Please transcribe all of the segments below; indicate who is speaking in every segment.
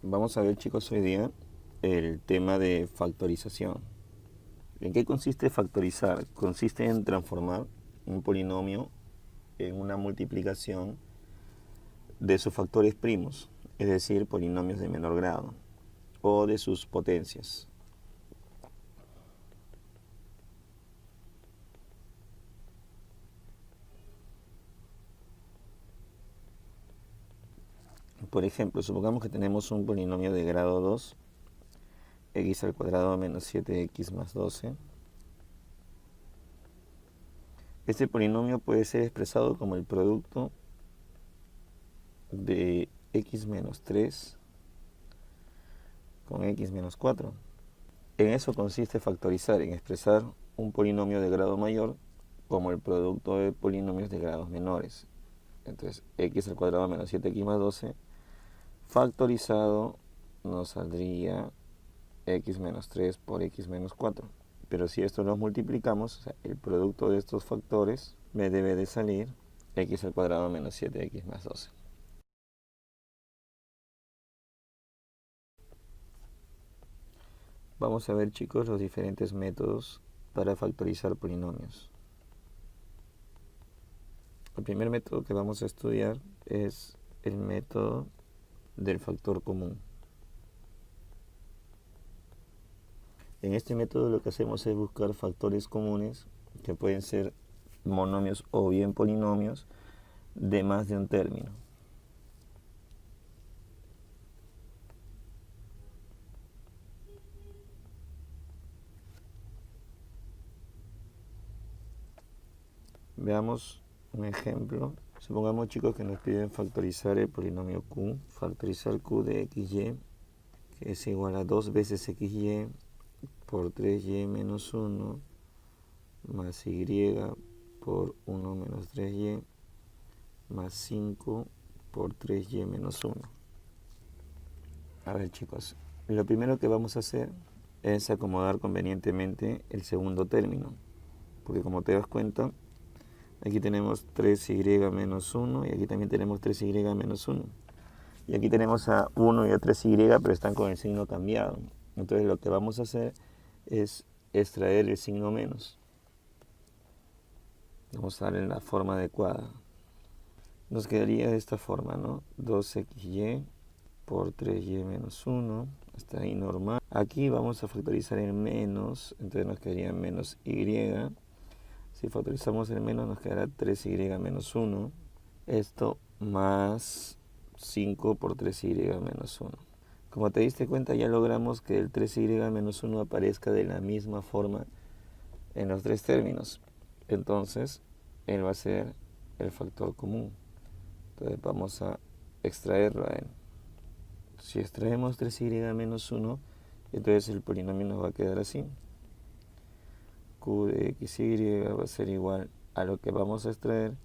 Speaker 1: Vamos a ver, chicos, hoy día el tema de factorización. ¿En qué consiste factorizar? Consiste en transformar un polinomio en una multiplicación de sus factores primos, es decir, polinomios de menor grado, o de sus potencias. Por ejemplo, supongamos que tenemos un polinomio de grado 2, x al cuadrado menos 7x más 12. Este polinomio puede ser expresado como el producto de x menos 3 con x menos 4. En eso consiste factorizar, en expresar un polinomio de grado mayor como el producto de polinomios de grados menores. Entonces, x al cuadrado menos 7x más 12 factorizado nos saldría x menos 3 por x menos 4. Pero si esto lo multiplicamos, o sea, el producto de estos factores me debe de salir x al cuadrado menos 7x más 12. Vamos a ver, chicos, los diferentes métodos para factorizar polinomios. El primer método que vamos a estudiar es el método del factor común. En este método lo que hacemos es buscar factores comunes que pueden ser monomios o bien polinomios de más de un término. Veamos un ejemplo. Supongamos, chicos, que nos piden factorizar el polinomio q, factorizar q de xy, que es igual a 2 veces xy por 3y menos 1 más y por 1 menos 3y más 5 por 3y menos 1. A ver, chicos, lo primero que vamos a hacer es acomodar convenientemente el segundo término, porque como te das cuenta, aquí tenemos 3y menos 1 y aquí también tenemos 3y menos 1. Y aquí tenemos a 1 y a 3y, pero están con el signo cambiado. Entonces lo que vamos a hacer es extraer el signo menos. Vamos a darle en la forma adecuada. Nos quedaría de esta forma, ¿no? 2xy por 3y menos 1. Está ahí normal. Aquí vamos a factorizar el menos, entonces nos quedaría menos y. Si factorizamos el menos nos quedará 3y menos 1. Esto más 5 por 3y menos 1. Como te diste cuenta, ya logramos que el 3y menos 1 aparezca de la misma forma en los tres términos. Entonces, él va a ser el factor común. Entonces vamos a extraerlo a él. Si extraemos 3y menos 1, entonces el polinomio nos va a quedar así. Q de xy va a ser igual a lo que vamos a extraer,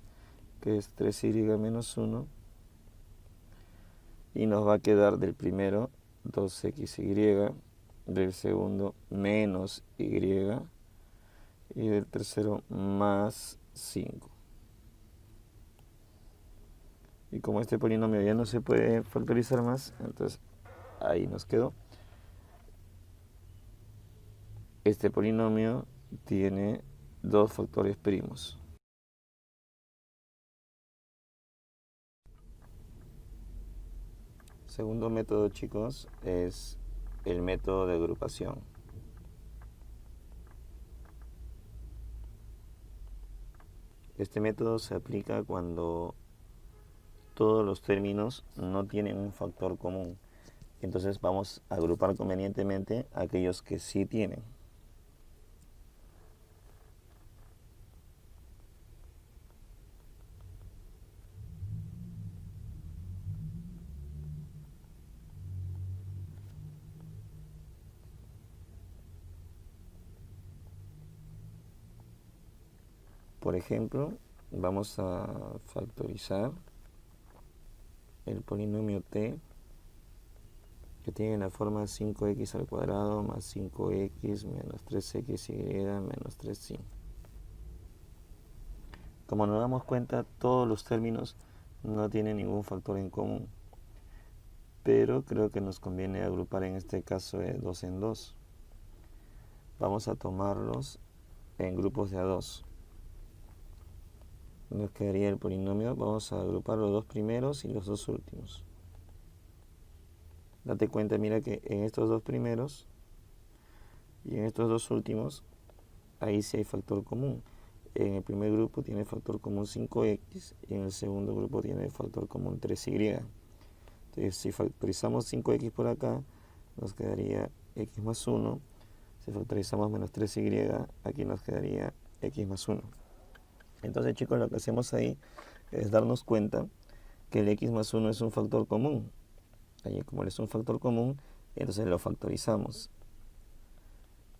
Speaker 1: que es 3y menos 1. Y nos va a quedar del primero 2xy, del segundo menos y del tercero más 5. Y como este polinomio ya no se puede factorizar más, entonces ahí nos quedó. Este polinomio tiene dos factores primos. Segundo método, chicos, es el método de agrupación. Este método se aplica cuando todos los términos no tienen un factor común. Entonces vamos a agrupar convenientemente aquellos que sí tienen. Por ejemplo, vamos a factorizar el polinomio t, que tiene la forma 5x al cuadrado más 5x menos 3xy menos 3y. Como nos damos cuenta, todos los términos no tienen ningún factor en común. pero creo que nos conviene agrupar en este caso de 2 en 2. Vamos a tomarlos en grupos de a 2. Nos quedaría el polinomio, vamos a agrupar los dos primeros y los dos últimos. Date cuenta, mira que en estos dos primeros y en estos dos últimos, ahí sí hay factor común. En el primer grupo tiene factor común 5x y en el segundo grupo tiene factor común 3y. Entonces, si factorizamos 5x por acá, nos quedaría x más 1. Si factorizamos menos 3y, aquí nos quedaría x más 1. Entonces, chicos, lo que hacemos ahí es darnos cuenta que el x más 1 es un factor común. Ahí, como es un factor común, entonces lo factorizamos.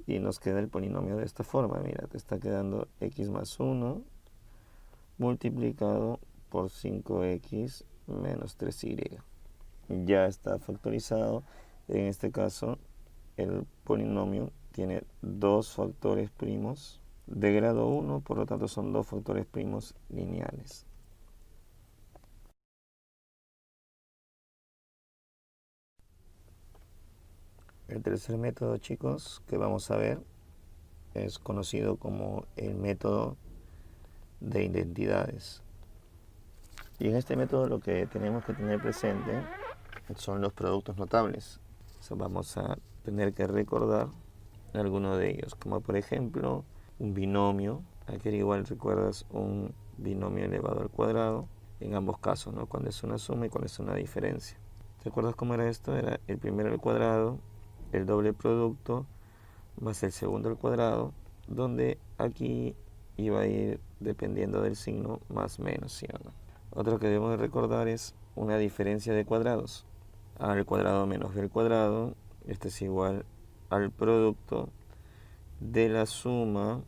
Speaker 1: Y nos queda el polinomio de esta forma. Mira, te está quedando x más 1 multiplicado por 5x menos 3y. Ya está factorizado. En este caso, el polinomio tiene dos factores primos de grado 1, por lo tanto son dos factores primos lineales. El tercer método, chicos, que vamos a ver es conocido como el método de identidades. Y en este método lo que tenemos que tener presente son los productos notables. O sea, vamos a tener que recordar algunos de ellos, como por ejemplo un binomio. Aquí igual recuerdas un binomio elevado al cuadrado en ambos casos, ¿no? Cuando es una suma y cuando es una diferencia. ¿Te acuerdas cómo era esto? Era el primero al cuadrado, el doble producto, más el segundo al cuadrado, donde aquí iba a ir dependiendo del signo más menos, ¿sí o no? Otro que debemos de recordar es una diferencia de cuadrados. A al cuadrado menos b al cuadrado, este es igual al producto de la suma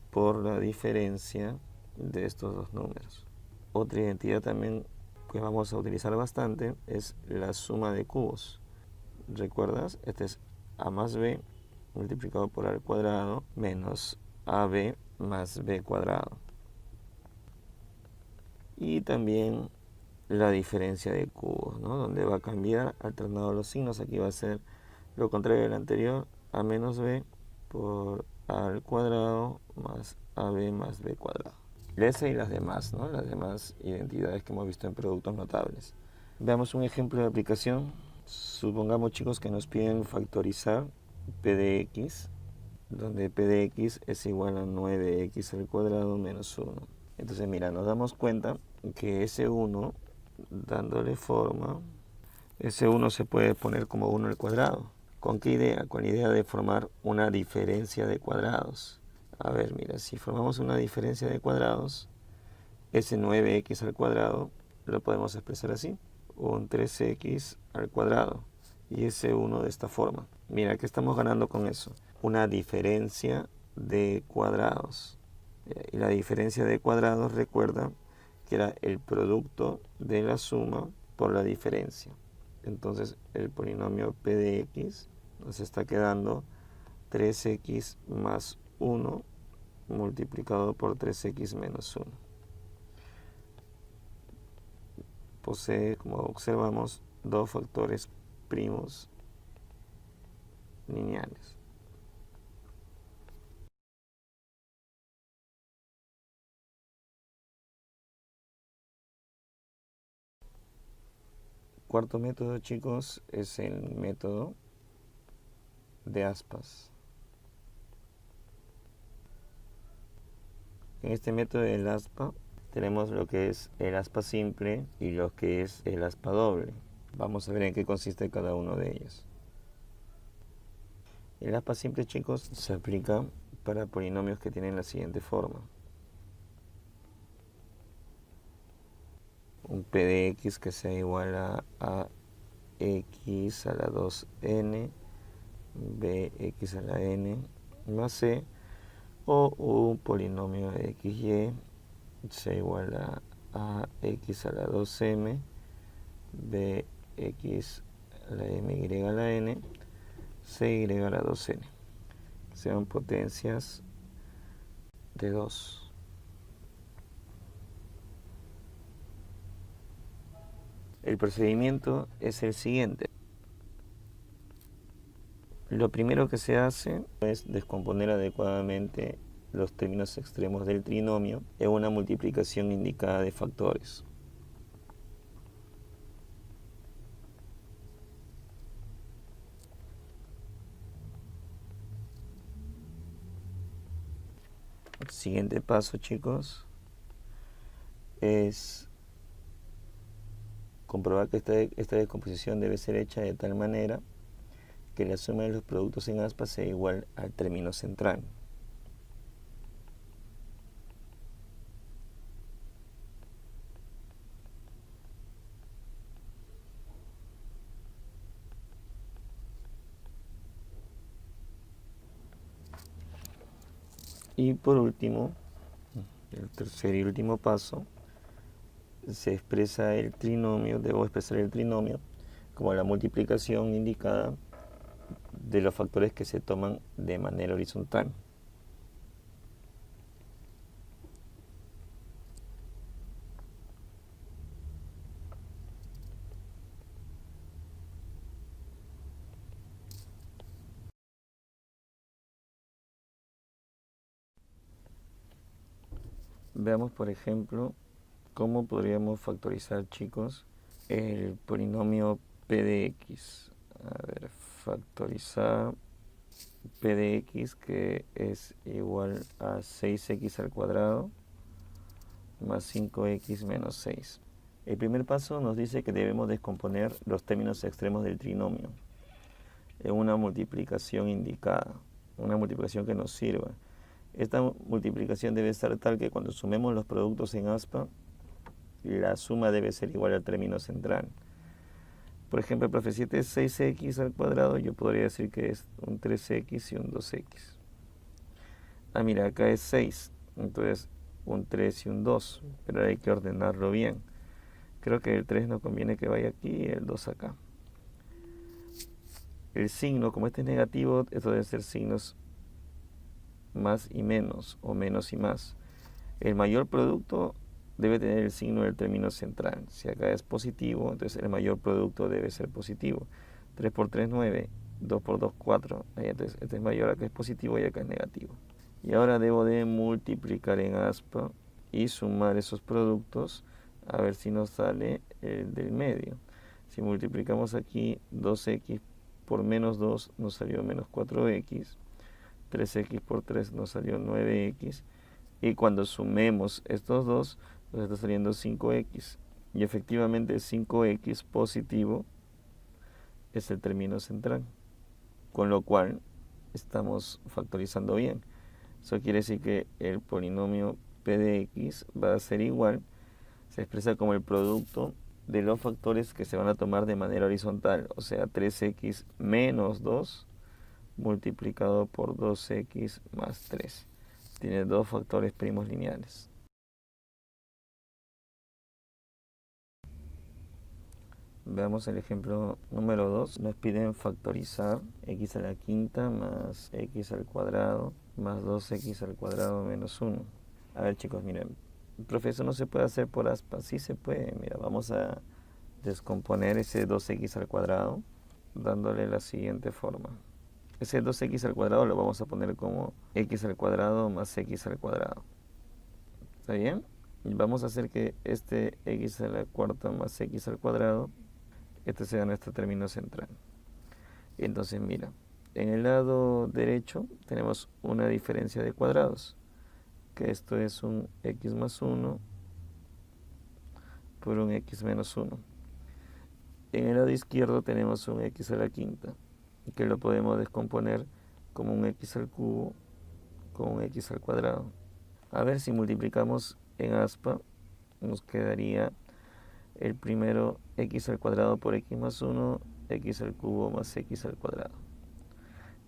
Speaker 1: por la diferencia de estos dos números. Otra identidad también que vamos a utilizar bastante es la suma de cubos. ¿Recuerdas? Este es a más b multiplicado por a al cuadrado menos ab más b cuadrado. Y también la diferencia de cubos, ¿no? Donde va a cambiar alternado los signos. Aquí va a ser lo contrario del anterior, a menos b por a al cuadrado más ab más b cuadrado. Esa y las demás, ¿no? Las demás identidades que hemos visto en productos notables. Veamos un ejemplo de aplicación. Supongamos, chicos, que nos piden factorizar p de x, donde p de x es igual a 9x al cuadrado menos 1. Entonces, mira, nos damos cuenta que ese 1, dándole forma, ese 1 se puede poner como 1 al cuadrado. ¿Con qué idea? Con la idea de formar una diferencia de cuadrados. A ver, mira, si formamos una diferencia de cuadrados, ese 9x al cuadrado lo podemos expresar así, un 3x al cuadrado, y ese 1 de esta forma. Mira, ¿qué estamos ganando con eso? Una diferencia de cuadrados. Y la diferencia de cuadrados, recuerda que era el producto de la suma por la diferencia. Entonces el polinomio p de x nos está quedando 3x más 1 multiplicado por 3x menos 1. Posee, como observamos, dos factores primos lineales. Cuarto método, chicos, es el método de aspas. En este método del aspa tenemos lo que es el aspa simple y lo que es el aspa doble. Vamos a ver en qué consiste cada uno de ellos. El aspa simple, chicos, se aplica para polinomios que tienen la siguiente forma. Un p de x que sea igual a x a la 2n, bx a la n más c, o un polinomio de xy sea igual a x a la 2m, bx a la my a la n, cy a la 2n. Sean potencias de 2. El procedimiento es el siguiente. Lo primero que se hace es descomponer adecuadamente los términos extremos del trinomio en una multiplicación indicada de factores. El siguiente paso, chicos, es comprobar que esta descomposición debe ser hecha de tal manera que la suma de los productos en aspa sea igual al término central. Y por último, el tercer y último paso, se expresa el trinomio, debo expresar el trinomio como la multiplicación indicada de los factores que se toman de manera horizontal. Veamos, por ejemplo, cómo podríamos factorizar, chicos, el polinomio p de x. A ver, factorizar p de x, que es igual a 6x al cuadrado más 5x menos 6. El primer paso nos dice que debemos descomponer los términos extremos del trinomio en una multiplicación indicada, una multiplicación que nos sirva. Esta multiplicación debe ser tal que cuando sumemos los productos en aspa, la suma debe ser igual al término central. Por ejemplo, el profe, si este es 6x al cuadrado, yo podría decir que es un 3x y un 2x. Ah, mira, acá es 6, entonces un 3 y un 2, pero hay que ordenarlo bien. Creo que el 3 no conviene que vaya aquí y el 2 acá. El signo, como este es negativo, esto deben ser signos más y menos, o menos y más. El mayor producto debe tener el signo del término central. Si acá es positivo, entonces el mayor producto debe ser positivo. 3 por 3, 9. 2 por 2, 4. Entonces este es mayor, acá es positivo y acá es negativo. Y ahora debo de multiplicar en aspa y sumar esos productos a ver si nos sale el del medio. Si multiplicamos aquí 2x por menos 2 nos salió menos 4x. 3x por 3 nos salió 9x. Y cuando sumemos estos dos, nos está saliendo 5x. Y efectivamente 5x positivo es el término central. Con lo cual estamos factorizando bien. Eso quiere decir que el polinomio p de x va a ser igual, se expresa como el producto de los factores que se van a tomar de manera horizontal, o sea, 3x menos 2 multiplicado por 2x más 3. Tiene dos factores primos lineales. Veamos el ejemplo número 2. Nos piden factorizar x a la quinta más x al cuadrado más 2x al cuadrado menos 1. A ver, chicos, miren, profe, eso no se puede hacer por aspa. Sí se puede. Mira, vamos a descomponer ese 2x al cuadrado dándole la siguiente forma. Ese 2x al cuadrado lo vamos a poner como x al cuadrado más x al cuadrado. ¿Está bien? Y vamos a hacer que este x a la cuarta más x al cuadrado, este sea nuestro término central. Entonces, mira, en el lado derecho tenemos una diferencia de cuadrados, que esto es un x más 1 por un x menos 1. En el lado izquierdo tenemos un x a la quinta, que lo podemos descomponer como un x al cubo con un x al cuadrado. A ver, si multiplicamos en aspa, nos quedaría el primero x al cuadrado por x más 1, x al cubo más x al cuadrado.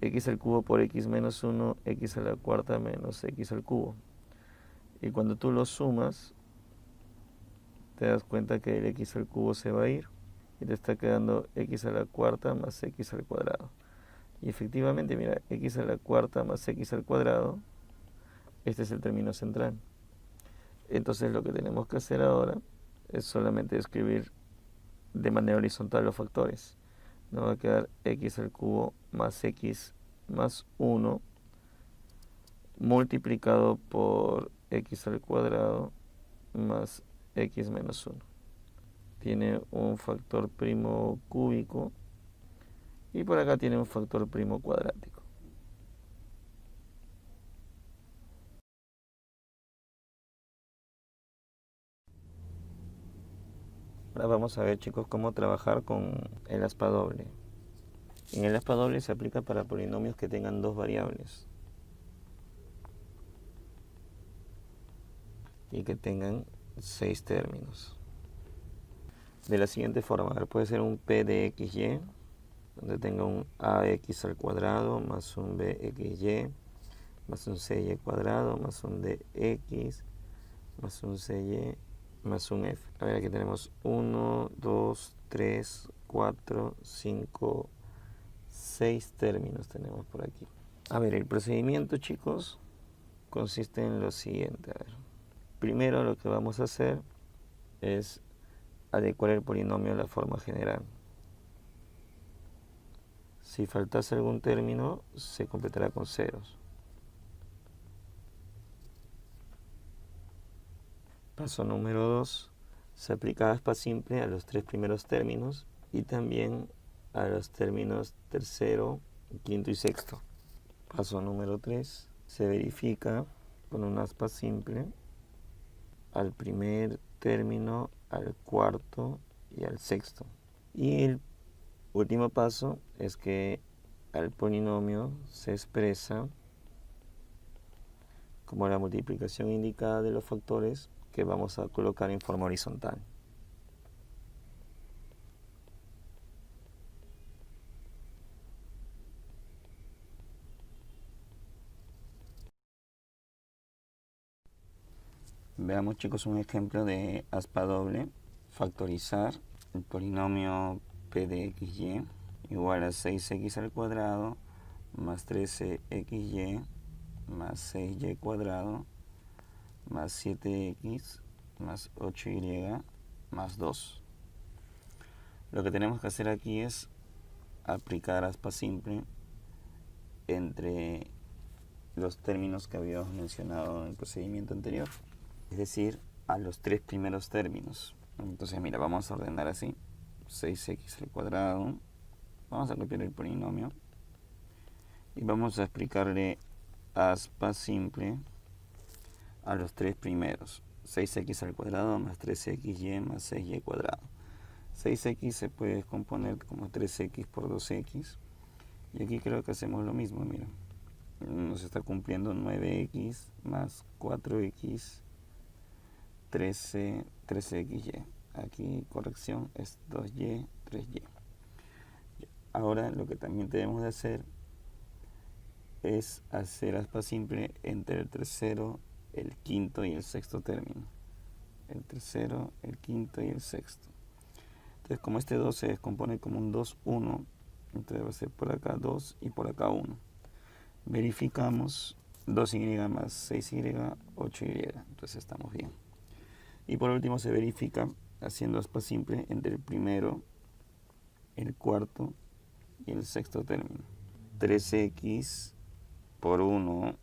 Speaker 1: X al cubo por x menos 1, x a la cuarta menos x al cubo. Y cuando tú lo sumas, te das cuenta que el x al cubo se va a ir y te está quedando x a la cuarta más x al cuadrado. Y efectivamente, mira, x a la cuarta más x al cuadrado, este es el término central. Entonces lo que tenemos que hacer ahora es solamente escribir de manera horizontal los factores. Nos va a quedar x al cubo más x más 1 multiplicado por x al cuadrado más x menos 1. Tiene un factor primo cúbico y por acá tiene un factor primo cuadrático. Ahora vamos a ver, chicos, cómo trabajar con el aspa doble. En el aspa doble se aplica para polinomios que tengan dos variables y que tengan 6 términos. De la siguiente forma, puede ser un p de xy, donde tenga un ax al cuadrado más un bxy más un cy cuadrado más un dx más un cy más un f. A ver, aquí tenemos 1, 2, 3, 4, 5, 6 términos tenemos por aquí. A ver, el procedimiento, chicos, consiste en lo siguiente. A ver, primero lo que vamos a hacer es adecuar el polinomio a la forma general. Si faltase algún término, se completará con ceros. Paso número 2. Se aplica aspa simple a los 3 primeros términos y también a los términos tercero, quinto y sexto. Paso número 3. Se verifica con un aspa simple al primer término, al cuarto y al sexto. Y el último paso es que al polinomio se expresa como la multiplicación indicada de los factores que vamos a colocar en forma horizontal. Veamos, chicos, un ejemplo de aspa doble. Factorizar el polinomio p de xy igual a 6x al cuadrado más 13xy más 6y cuadrado más 7x más 8y más 2. Lo que tenemos que hacer aquí es aplicar aspa simple entre los términos que habíamos mencionado en el procedimiento anterior, es decir, a los 3 primeros términos. Entonces, mira, vamos a ordenar así: 6x al cuadrado, vamos a copiar el polinomio y vamos a explicarle aspa simple a los 3 primeros: 6x al cuadrado más 13xy más 6y cuadrado. 6x se puede descomponer como 3x por 2x, y aquí creo que hacemos lo mismo. Mira, nos está cumpliendo 9x más 4x 13xy. Aquí corrección, es 2y 3y. Ahora lo que también tenemos de hacer es hacer aspa simple entre el tercero, el quinto y el sexto término. El tercero, el quinto y el sexto. Entonces, como este 2 se descompone como un 2, 1, entonces va a ser por acá 2 y por acá 1. Verificamos: 2y más 6y, 8y. Entonces estamos bien. Y por último se verifica haciendo aspa simple entre el primero, el cuarto y el sexto término. 3x por 1,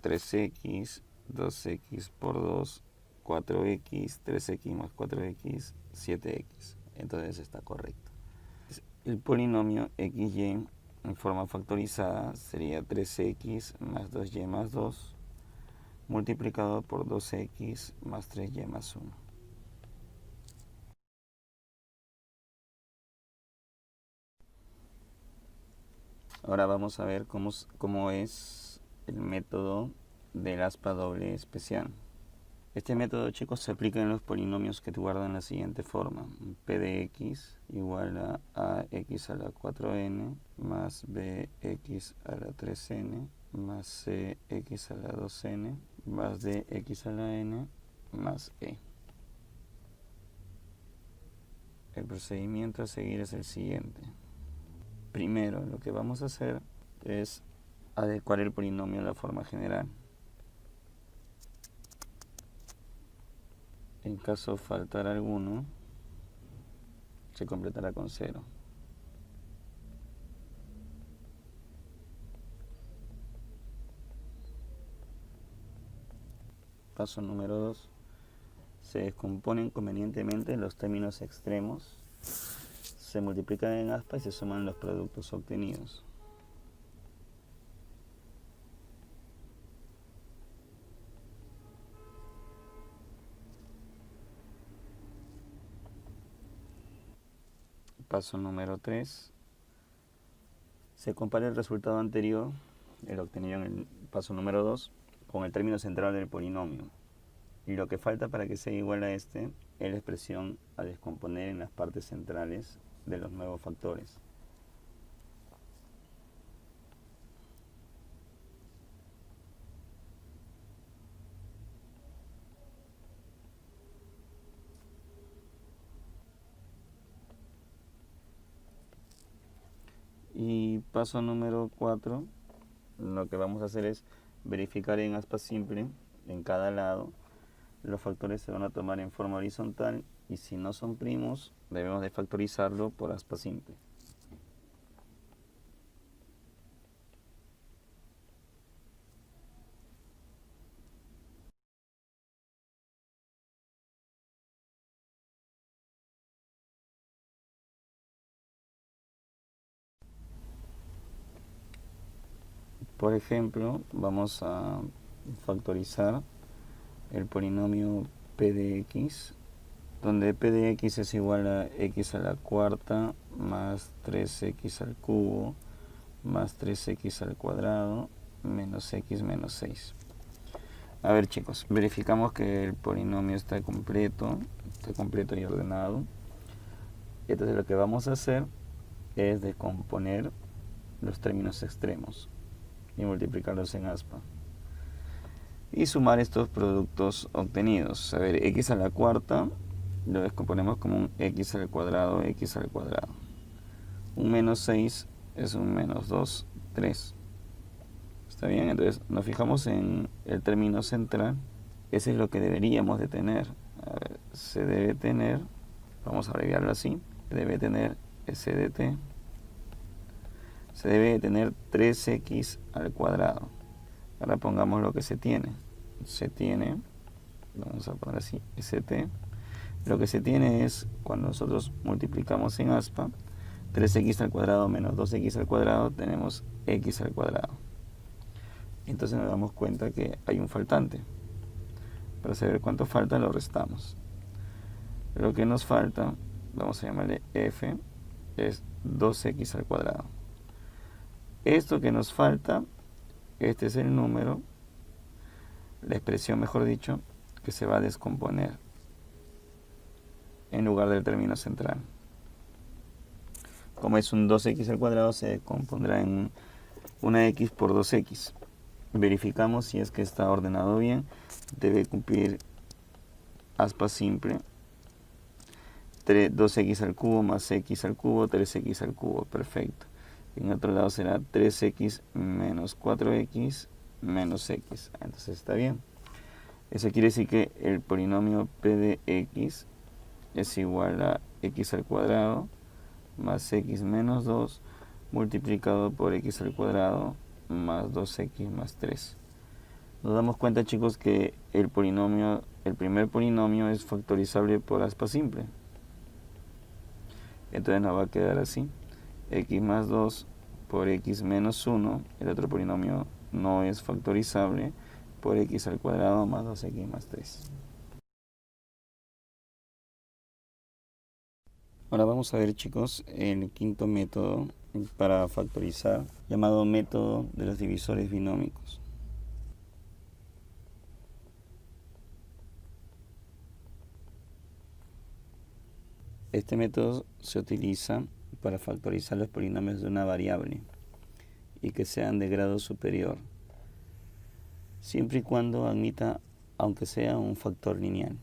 Speaker 1: 3x, 2x por 2, 4x, 3x más 4x, 7x. Entonces está correcto. El polinomio xy en forma factorizada sería 3x más 2y más 2 multiplicado por 2x más 3y más 1. Ahora vamos a ver cómo es el método del aspa doble especial. Este método, chicos, se aplica en los polinomios que te guardan la siguiente forma: p de x igual a ax a la 4n más bx a la 3n más cx a la 2n más dx a la n más e. El procedimiento a seguir es el siguiente. Primero, lo que vamos a hacer es adecuar el polinomio a la forma general. En caso de faltar alguno, se completará con 0. Paso número 2. Se descomponen convenientemente los términos extremos, se multiplican en aspa y se suman los productos obtenidos. Paso número 3. Se compara el resultado anterior, el obtenido en el paso número 2, con el término central del polinomio. Y lo que falta para que sea igual a este es la expresión a descomponer en las partes centrales de los nuevos factores. Y paso número 4, lo que vamos a hacer es verificar en aspa simple, en cada lado, los factores se van a tomar en forma horizontal y si no son primos, debemos de factorizarlo por aspa simple. Por ejemplo, vamos a factorizar el polinomio p de x, donde p de x es igual a x a la cuarta más 3x al cubo más 3x al cuadrado menos x menos 6. A ver, chicos, verificamos que el polinomio está completo y ordenado. Entonces lo que vamos a hacer es descomponer los términos extremos y multiplicarlos en aspa y sumar estos productos obtenidos. A ver, x a la cuarta lo descomponemos como un x al cuadrado. Un menos 6 es un menos 2, 3. ¿Está bien? Entonces nos fijamos en el término central. Ese es lo que deberíamos de tener. A ver, se debe tener, vamos a abreviarlo así, debe tener SDT. Se debe de tener 3x al cuadrado. Ahora pongamos lo que se tiene. Se tiene, vamos a poner así, ST. Lo que se tiene es, cuando nosotros multiplicamos en aspa, 3x al cuadrado menos 2x al cuadrado, tenemos x al cuadrado. Entonces nos damos cuenta que hay un faltante. Para saber cuánto falta, lo restamos. Lo que nos falta, vamos a llamarle f, es 2x al cuadrado. Esto que nos falta, este es el número, la expresión, mejor dicho, que se va a descomponer en lugar del término central. Como es un 2x al cuadrado, se descompondrá en una x por 2x. Verificamos si es que está ordenado bien. Debe cumplir aspa simple. 2x al cubo más x al cubo, 3x al cubo. Perfecto. En otro lado será 3x menos 4x menos x. Entonces está bien. Eso quiere decir que el polinomio p de x es igual a x al cuadrado más x menos 2 multiplicado por x al cuadrado más 2x más 3. Nos damos cuenta, chicos, que el primer polinomio es factorizable por aspa simple. Entonces nos va a quedar así: x más 2 por x menos 1. El otro polinomio no es factorizable por x al cuadrado más 2x más 3. Ahora vamos a ver, chicos, el quinto método para factorizar, llamado método de los divisores binómicos. Este método se utiliza para factorizar los polinomios de una variable y que sean de grado superior, siempre y cuando admita, aunque sea un factor lineal.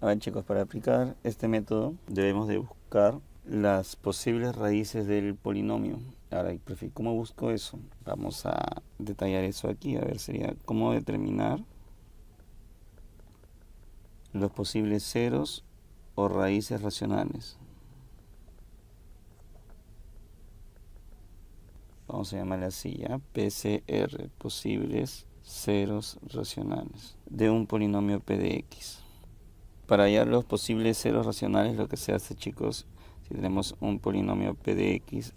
Speaker 1: A ver, chicos, para aplicar este método debemos de buscar las posibles raíces del polinomio. Ahora, profe, ¿cómo busco eso? Vamos a detallar eso aquí. A ver, sería cómo determinar los posibles ceros o raíces racionales. Vamos a llamarle así, ¿ya? PCR, posibles ceros racionales de un polinomio p de x. Para hallar los posibles ceros racionales, lo que se hace, chicos, si tenemos un polinomio p de x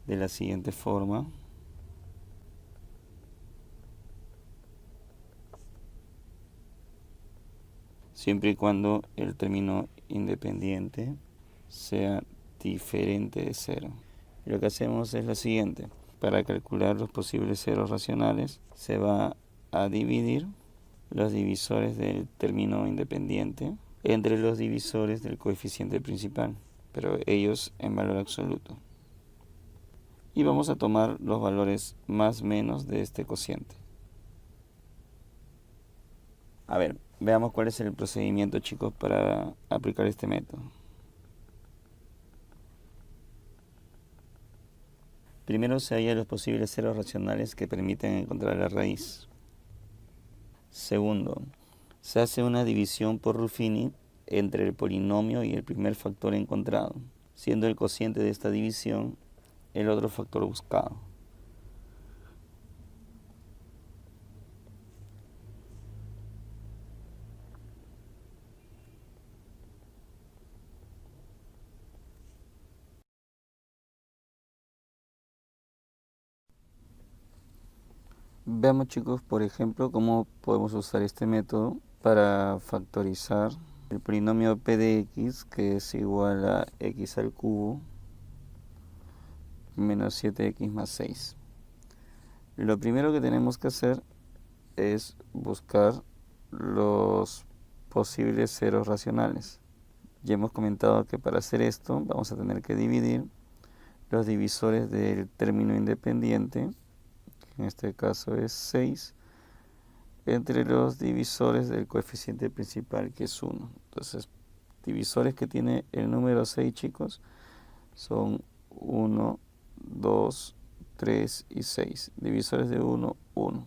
Speaker 1: de la siguiente forma. Siempre y cuando el término independiente sea diferente de 0. Lo que hacemos es lo siguiente. Para calcular los posibles ceros racionales, se va a dividir los divisores del término independiente entre los divisores del coeficiente principal, pero ellos en valor absoluto. Y vamos a tomar los valores más menos de este cociente. A ver, veamos cuál es el procedimiento, chicos, para aplicar este método. Primero se hallan los posibles ceros racionales que permiten encontrar la raíz. Segundo, se hace una división por Ruffini entre el polinomio y el primer factor encontrado, siendo el cociente de esta división el otro factor buscado. Veamos, chicos, por ejemplo, cómo podemos usar este método para factorizar el polinomio p de x, que es igual a x al cubo menos 7x más 6. Lo primero que tenemos que hacer es buscar los posibles ceros racionales. Ya hemos comentado que para hacer esto vamos a tener que dividir los divisores del término independiente, que en este caso es 6, entre los divisores del coeficiente principal, que es 1. Entonces, divisores que tiene el número 6, chicos, son 1, 2, 3 y 6. Divisores de 1, 1.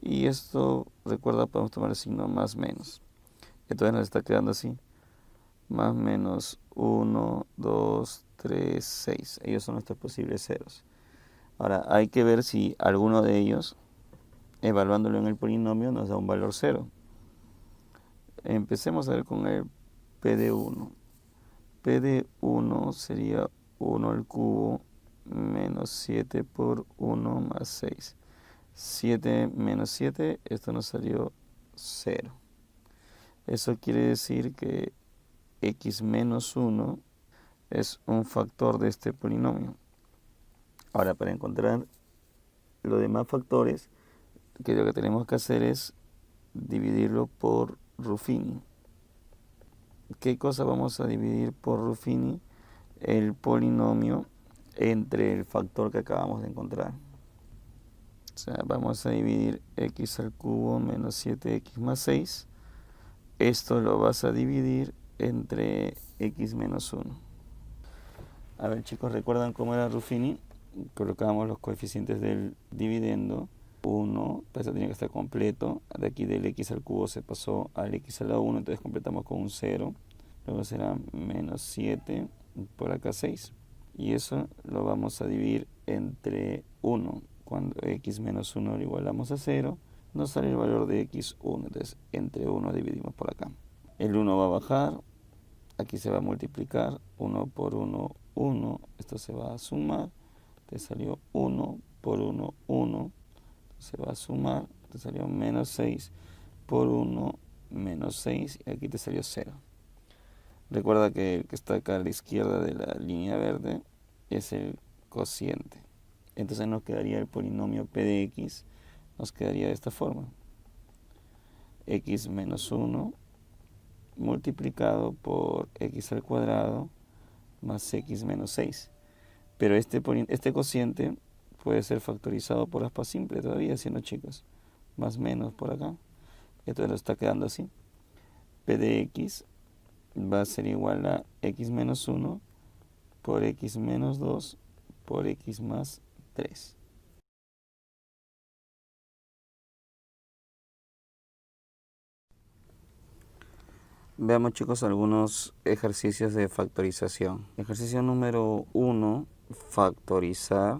Speaker 1: Y esto, recuerda, podemos tomar el signo más menos. Entonces nos está quedando así. Más menos 1, 2, 3, 6. Ellos son nuestros posibles ceros. Ahora, hay que ver si alguno de ellos, evaluándolo en el polinomio, nos da un valor 0. Empecemos a ver con el p de 1. P de 1 sería 1 al cubo menos 7 por 1 más 6. 7 menos 7, esto nos salió 0. Eso quiere decir que x menos 1 es un factor de este polinomio. Ahora, para encontrar los demás factores, que lo que tenemos que hacer es dividirlo por Ruffini. ¿Qué cosa vamos a dividir por Ruffini? El polinomio entre el factor que acabamos de encontrar. O sea, vamos a dividir x al cubo menos 7x más 6. Esto lo vas a dividir entre x menos 1. A ver, chicos, ¿recuerdan cómo era Ruffini? Colocábamos los coeficientes del dividendo. 1, pues eso tiene que estar completo. De aquí del x al cubo se pasó al x a la 1, entonces completamos con un 0. Luego será menos 7, por acá 6. Y eso lo vamos a dividir entre 1. Cuando x menos 1 lo igualamos a 0, nos sale el valor de x1. Entonces, entre 1 dividimos por acá. El 1 va a bajar, aquí se va a multiplicar, 1 por 1, 1. Esto se va a sumar, te salió 1 por 1, 1. Se va a sumar, te salió menos 6 por 1, menos 6, y aquí te salió 0. Recuerda que el que está acá a la izquierda de la línea verde es el cociente. Entonces nos quedaría el polinomio p de x, nos quedaría de esta forma. X menos 1 multiplicado por x al cuadrado más x menos 6. Pero este cociente puede ser factorizado por aspa simple todavía, ¿sí no, chicos? Más menos por acá. Entonces nos está quedando así. P de x va a ser igual a x menos 1 por x menos 2 por x más 3. Veamos, chicos, algunos ejercicios de factorización. Ejercicio número 1, factorizar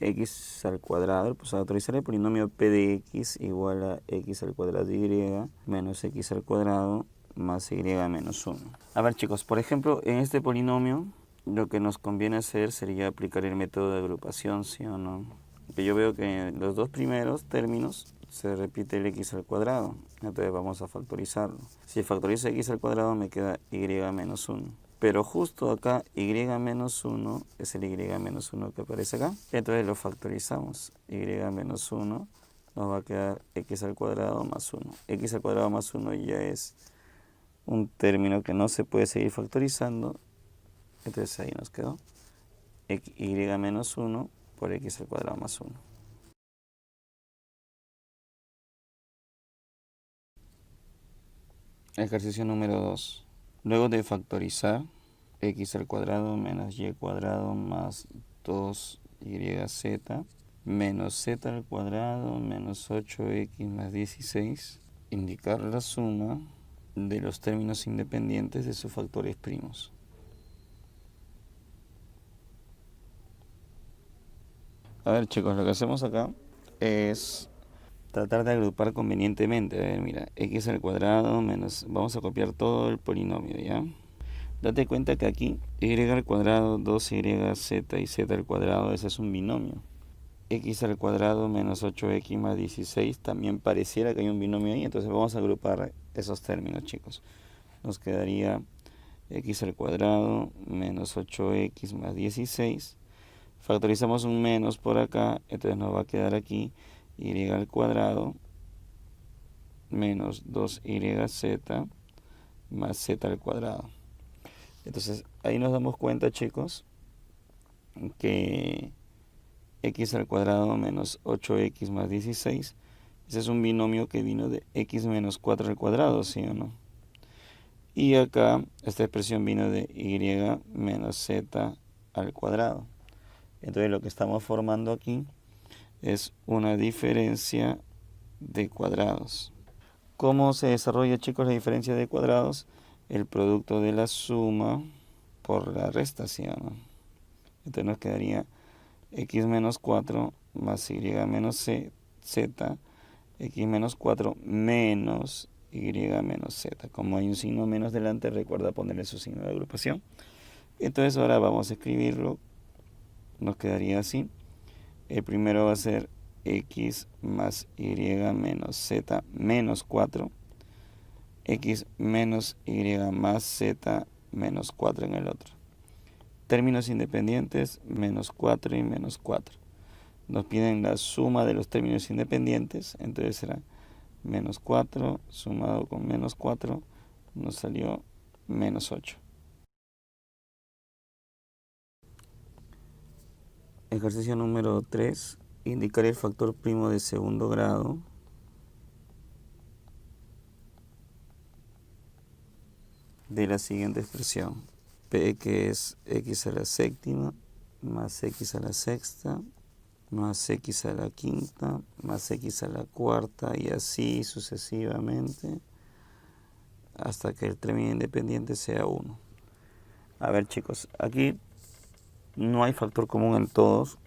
Speaker 1: x al cuadrado, pues factorizar el polinomio p de x igual a x al cuadrado de y menos x al cuadrado más y menos 1. A ver, chicos, por ejemplo, en este polinomio lo que nos conviene hacer sería aplicar el método de agrupación, ¿sí o no? Que yo veo que en los dos primeros términos se repite el x al cuadrado, entonces vamos a factorizarlo. Si factorizo x al cuadrado me queda y menos 1. Pero justo acá y menos 1 es el y menos 1 que aparece acá. Entonces lo factorizamos. Y menos 1 nos va a quedar x al cuadrado más 1. X al cuadrado más 1 ya es un término que no se puede seguir factorizando. Entonces ahí nos quedó y menos 1 por x al cuadrado más 1. Ejercicio número 2. Luego de factorizar x al cuadrado menos y cuadrado más 2yz menos z al cuadrado menos 8x más 16, indicar la suma de los términos independientes de sus factores primos. A ver, chicos, lo que hacemos acá es tratar de agrupar convenientemente. A ver, mira, x al cuadrado menos, vamos a copiar todo el polinomio, ¿ya? Date cuenta que aquí y al cuadrado, 2yz y z al cuadrado, ese es un binomio. X al cuadrado menos 8x más 16, también pareciera que hay un binomio ahí, entonces vamos a agrupar esos términos, chicos. Nos quedaría x al cuadrado menos 8x más 16. Factorizamos un menos por acá, entonces nos va a quedar aquí y al cuadrado menos 2yz más z al cuadrado. Entonces ahí nos damos cuenta, chicos, que x al cuadrado menos 8x más 16, ese es un binomio que vino de x menos 4 al cuadrado, ¿sí o no? Y acá esta expresión vino de y menos z al cuadrado. Entonces lo que estamos formando aquí es una diferencia de cuadrados. ¿Cómo se desarrolla, chicos, la diferencia de cuadrados? El producto de la suma por la resta, ¿sí o no? Entonces nos quedaría x menos 4 más y menos z, x menos 4 menos y menos z. Como hay un signo menos delante, recuerda ponerle su signo de agrupación. Entonces ahora vamos a escribirlo. Nos quedaría así. El primero va a ser x más y menos z menos 4. X menos y más z menos 4 en el otro. Términos independientes, menos 4 y menos 4. Nos piden la suma de los términos independientes, entonces será menos 4 sumado con menos 4, nos salió menos 8. Ejercicio número 3. Indicar el factor primo de segundo grado de la siguiente expresión. P, que es x a la séptima más x a la sexta más x a la quinta más x a la cuarta y así sucesivamente hasta que el término independiente sea 1. A ver, chicos, aquí no hay factor común en todos,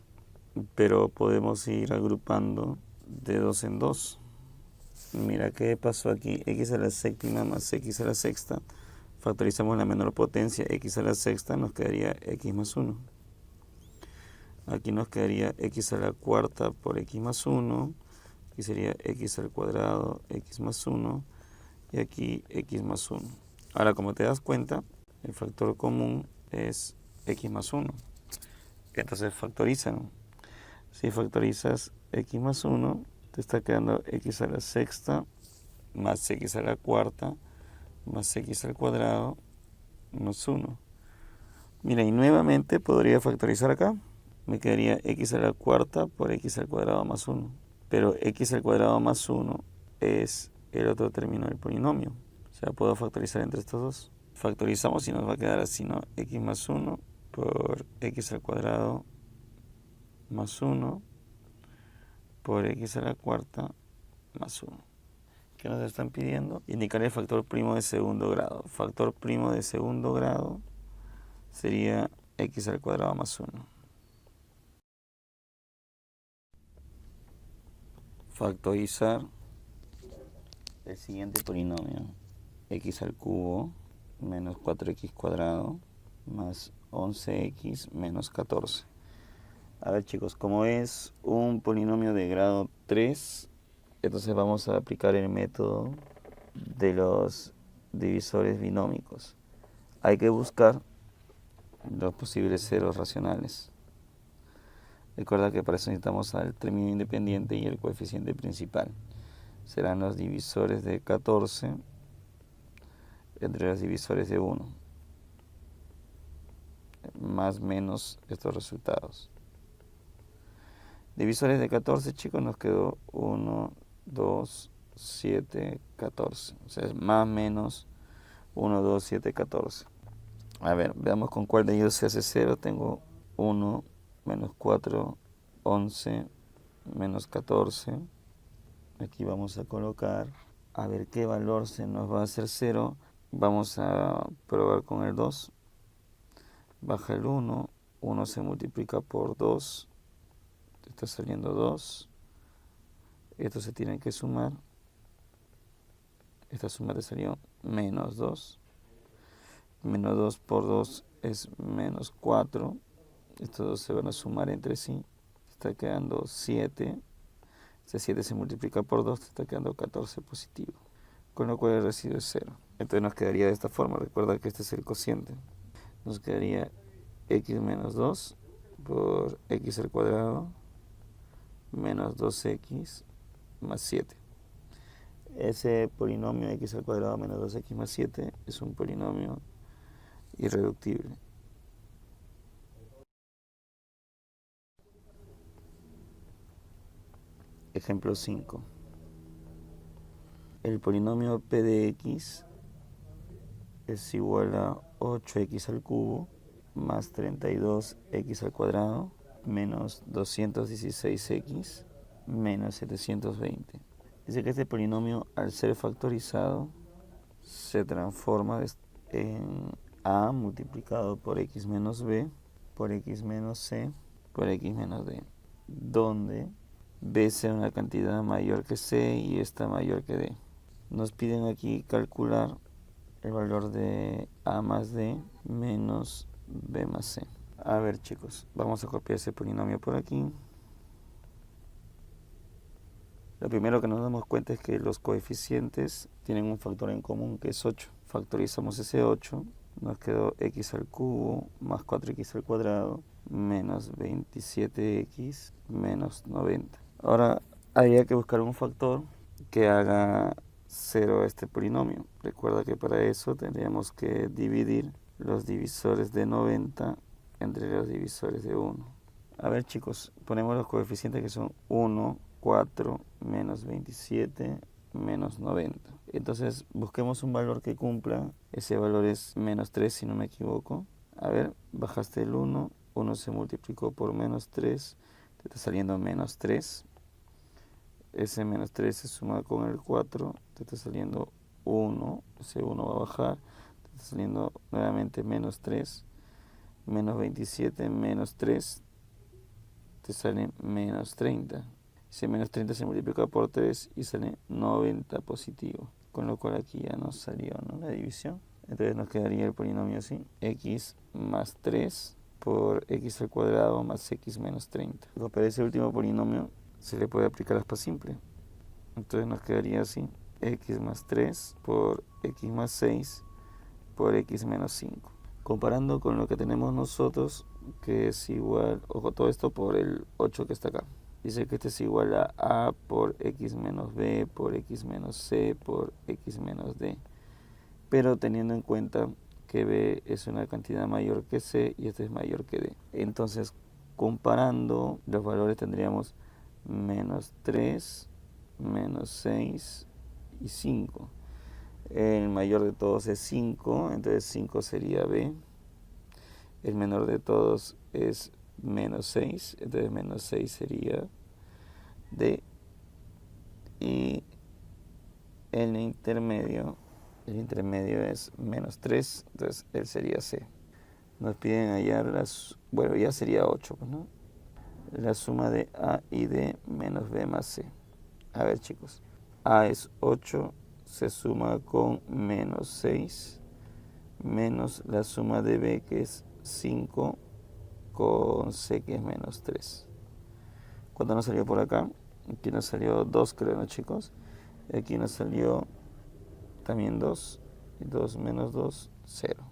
Speaker 1: pero podemos ir agrupando de 2 en 2. Mira, ¿qué pasó aquí? X a la séptima más x a la sexta. Factorizamos la menor potencia, x a la sexta, nos quedaría x más 1. Aquí nos quedaría x a la cuarta por x más 1. Aquí sería x al cuadrado, x más 1. Y aquí x más 1. Ahora, como te das cuenta, el factor común es x más 1. Entonces factorízalo. Si factorizas x más 1, te está quedando x a la sexta más x a la cuarta más x al cuadrado más 1. Mira, y nuevamente podría factorizar acá. Me quedaría x a la cuarta por x al cuadrado más 1. Pero x al cuadrado más 1 es el otro término del polinomio. O sea, puedo factorizar entre estos dos. Factorizamos y nos va a quedar así, ¿no? X más 1 por por x al cuadrado más 1 por x a la cuarta más 1. ¿Qué nos están pidiendo? Indicar el factor primo de segundo grado. Factor primo de segundo grado sería x al cuadrado más 1. Factorizar el siguiente polinomio. X al cubo menos 4x cuadrado más 11x menos 14. A ver chicos, como es un polinomio de grado 3, entonces vamos a aplicar el método de los divisores binómicos. Hay que buscar los posibles ceros racionales. Recuerda que para eso necesitamos al término independiente y el coeficiente principal. Serán los divisores de 14 entre los divisores de 1, más menos estos resultados. Divisores de 14, chicos, nos quedó 1, 2, 7, 14. O sea, es más menos 1, 2, 7, 14. A ver, veamos con cuál de ellos se hace 0. Tengo 1, menos 4, 11, menos 14. Aquí vamos a colocar, a ver qué valor se nos va a hacer 0. Vamos a probar con el 2. Baja el 1. 1 se multiplica por 2. Está saliendo 2. Estos se tienen que sumar. Esta suma te salió menos 2. Menos 2 por 2 es menos 4. Estos dos se van a sumar entre sí. Está quedando 7. Este 7 se multiplica por 2, te está quedando 14 positivo. Con lo cual el residuo es 0. Entonces nos quedaría de esta forma. Recuerda que este es el cociente. Nos quedaría x menos 2 por x al cuadrado menos 2x más 7. Ese polinomio x al cuadrado menos 2x más 7 es un polinomio irreductible. Ejemplo 5. El polinomio p de x es igual a 8x al cubo más 32x al cuadrado menos 216x menos 720. Dice que este polinomio, al ser factorizado, se transforma en a multiplicado por x menos b por x menos c por x menos d, donde b sea una cantidad mayor que c y esta mayor que d. Nos piden aquí calcular el valor de a más d menos b más c. A ver chicos, vamos a copiar ese polinomio por aquí. Lo primero que nos damos cuenta es que los coeficientes tienen un factor en común que es 8. Factorizamos ese 8, nos quedó x al cubo más 4x al cuadrado menos 27x menos 90. Ahora habría que buscar un factor que haga 0 a este polinomio. Recuerda que para eso tendríamos que dividir los divisores de 90 entre los divisores de 1. A ver chicos, ponemos los coeficientes que son 1, 4, menos 27, menos 90. Entonces busquemos un valor que cumpla. Ese valor es menos 3 si no me equivoco. A ver, bajaste el 1, 1 se multiplicó por menos 3, te está saliendo menos 3. Ese menos 3 se suma con el 4, te está saliendo 1, ese 1 va a bajar, te está saliendo nuevamente menos 3, menos 27, menos 3, te sale menos 30. Ese menos 30 se multiplica por 3 y sale 90 positivo, con lo cual aquí ya nos salió, ¿no?, la división. Entonces nos quedaría el polinomio así, x más 3 por x al cuadrado más x menos 30. Para ese último polinomio se le puede aplicar aspa simple. Entonces nos quedaría así, x más 3 por x más 6 por x menos 5. Comparando con lo que tenemos nosotros, que es igual, ojo, todo esto por el 8 que está acá. Dice que este es igual a por x menos b por x menos c por x menos d. Pero teniendo en cuenta que b es una cantidad mayor que c y este es mayor que d. Entonces, comparando los valores tendríamos menos 3, menos 6 y 5. El mayor de todos es 5, entonces 5 sería b. El menor de todos es menos 6, entonces menos 6 sería D. Y el intermedio es menos 3, entonces él sería C. Nos piden hallar bueno, ya sería 8, pues, ¿no? La suma de A y D menos B más C. A ver, chicos. A es 8, se suma con menos 6, menos la suma de B, que es 5, con C, que es menos 3. ¿Cuánto nos salió por acá? Aquí nos salió 2, creo, ¿no, chicos? Aquí nos salió también 2. Y 2 menos 2, 0.